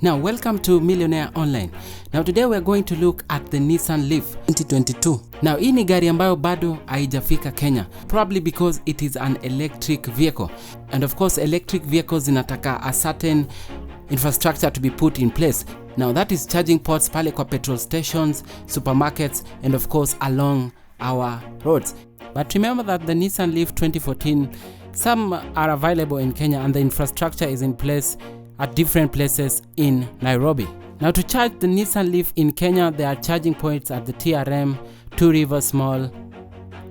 Now, welcome to Millionaire Online. Now today we are going to look at the Nissan Leaf 2022. Now hii ni gari ambayo bado haijafika Kenya, probably because it is an electric vehicle. And of course electric vehicles zinataka a certain infrastructure to be put in place. Now that is charging ports pale kwa petrol stations, supermarkets, and of course along our roads. But remember that the Nissan Leaf 2014, some are available in Kenya and the infrastructure is in place at different places in Nairobi. Now to charge the Nissan Leaf in Kenya, there are charging points at the TRM, Two Rivers Mall,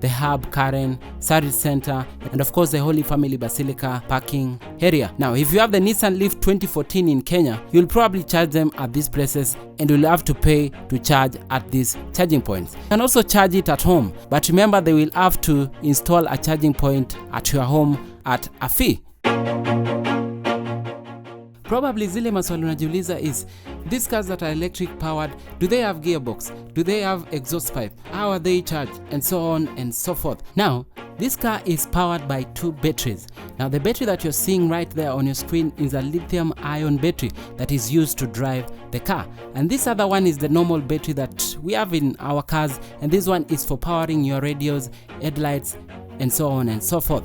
the Hub, Karen, Sarit Center, and of course the Holy Family Basilica parking area. Now if you have the Nissan Leaf 2014 in Kenya, you'll probably charge them at these places and you'll have to pay to charge at these charging points. You can also charge it at home, but remember they will have to install a charging point at your home at a fee. Probably zile maswali unajiuliza is, these cars that are electric powered, do they have gearbox? Do they have exhaust pipe? How are they charged? And so on and so forth. Now, this car is powered by two batteries. Now the battery that you're seeing right there on your screen is a lithium ion battery that is used to drive the car. And this other one is the normal battery that we have in our cars, and this one is for powering your radios, headlights, and so on and so forth.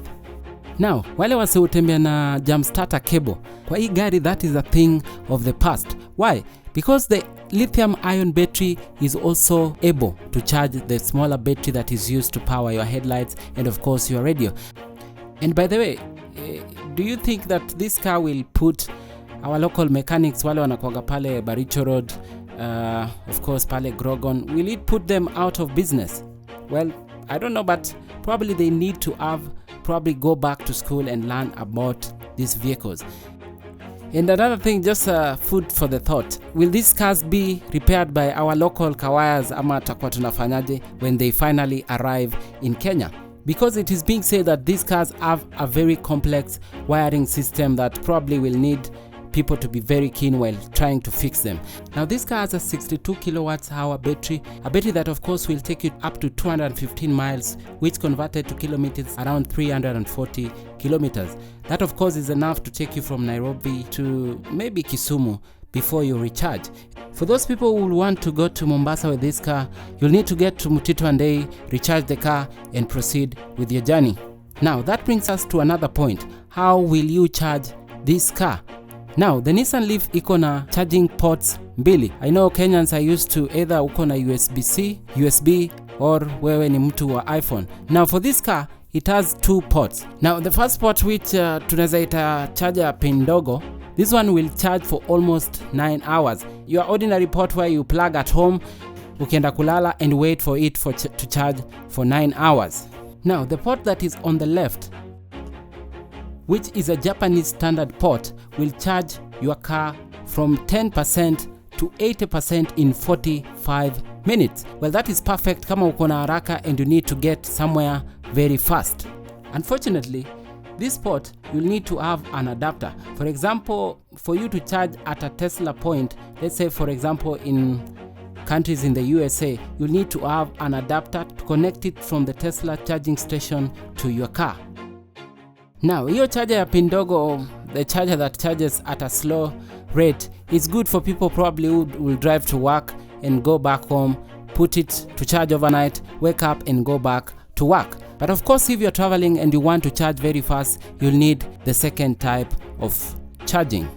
Now, wale wase utembea na jam starter cable, kwa hii gari that is a thing of the past. Why? Because the lithium ion battery is also able to charge the smaller battery that is used to power your headlights and of course your radio. And by the way, do you think that this car will put our local mechanics wale wanakuanga pale Baricho Road, of course pale Grogon, will it put them out of business? Well, I don't know, but probably they need to probably go back to school and learn about these vehicles. And another thing, just food for the thought, will these cars be repaired by our local kawayas ama takwa tunafanyaje when they finally arrive in Kenya? Because it is being said that these cars have a very complex wiring system that probably will need people to be very keen while trying to fix them. Now this car has a 62 kilowatts hour battery, a battery that of course will take you up to 215 miles, which converted to kilometers around 340 kilometers. That of course is enough to take you from Nairobi to maybe Kisumu before you recharge. For those people who want to go to Mombasa with this car, you'll need to get to Mutito Andei, recharge the car and proceed with your journey. Now that brings us to another point. How will you charge this car? Now, the Nissan Leaf iko na charging ports mbili. I know Kenyans are used to either uko na USB-C, USB, or wewe ni mtu wa iPhone. Now, for this car, it has two ports. Now, the first port which tunaweza ita charger pin ndogo, this one will charge for almost 9 hours. Your ordinary port where you plug at home, ukienda kulala and wait for it to charge for 9 hours. Now, the port that is on the left, which is a Japanese standard port, will charge your car from 10% to 80% in 45 minutes. Well, that is perfect kama uko na haraka and you need to get somewhere very fast. Unfortunately, this port you'll need to have an adapter. For example, for you to charge at a Tesla point, let's say for example in countries in the USA, you'll need to have an adapter to connect it from the Tesla charging station to your car. Now, hiyo charger ya pin ndogo, the charger that charges at a slow rate, is good for people probably who will drive to work and go back home, put it to charge overnight, wake up and go back to work. But of course, if you're traveling and you want to charge very fast, you'll need the second type of charging.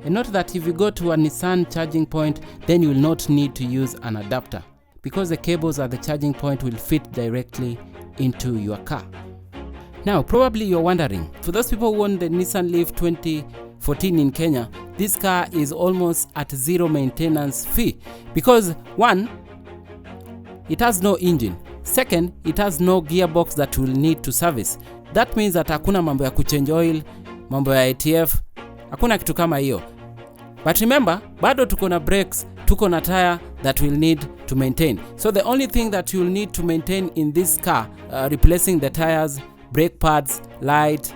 And note that if you go to a Nissan charging point, then you will not need to use an adapter because the cables at the charging point will fit directly into your car. Now, probably you're wondering, for those people who own the Nissan Leaf 2014 in Kenya, this car is almost at zero maintenance fee because one, it has no engine. Second, it has no gearbox that will need to service. That means that hakuna mambo ya kuchange oil, mambo ya ATF, hakuna kitu kama hiyo. But remember, bado tuko na brakes, tuko na tire that will need to maintain. So the only thing that you'll need to maintain in this car, replacing the tires, brake pads, light,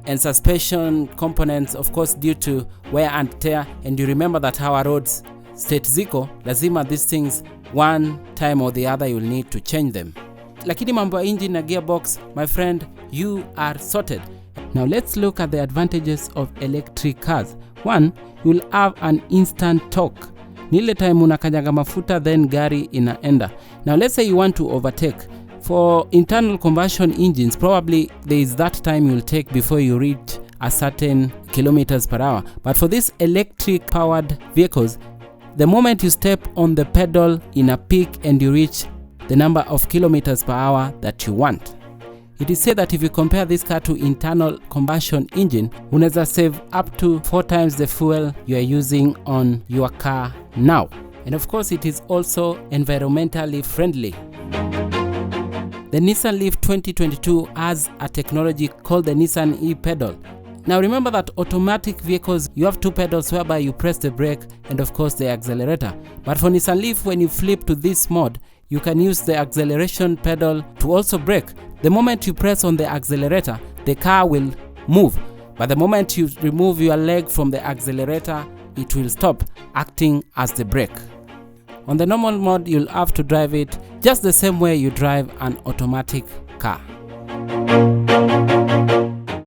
and suspension components, of course due to wear and tear. And you remember that our roads state ziko, lazima these things one time or the other you'll need to change them. Lakini mambo ya engine na gearbox, my friend, you are sorted. Now let's look at the advantages of electric cars. One, you'll have an instant torque. Ni ile time unakanyaga mafuta then gari inaenda. Now let's say you want to overtake. For internal combustion engines, probably there is that time you'll take before you reach a certain kilometers per hour. But for these electric powered vehicles, the moment you step on the pedal in a peak and you reach the number of kilometers per hour that you want. It is said that if you compare this car to internal combustion engine, unaweza save up to 4 times the fuel you are using on your car now. And of course, it is also environmentally friendly. The Nissan Leaf 2022 has a technology called the Nissan e-pedal. Now remember that automatic vehicles, you have 2 pedals whereby you press the brake and of course the accelerator. But for Nissan Leaf, when you flip to this mode, you can use the acceleration pedal to also brake. The moment you press on the accelerator, the car will move. But the moment you remove your leg from the accelerator, it will stop acting as the brake. On the normal mode, you'll have to drive it just the same way you drive an automatic car.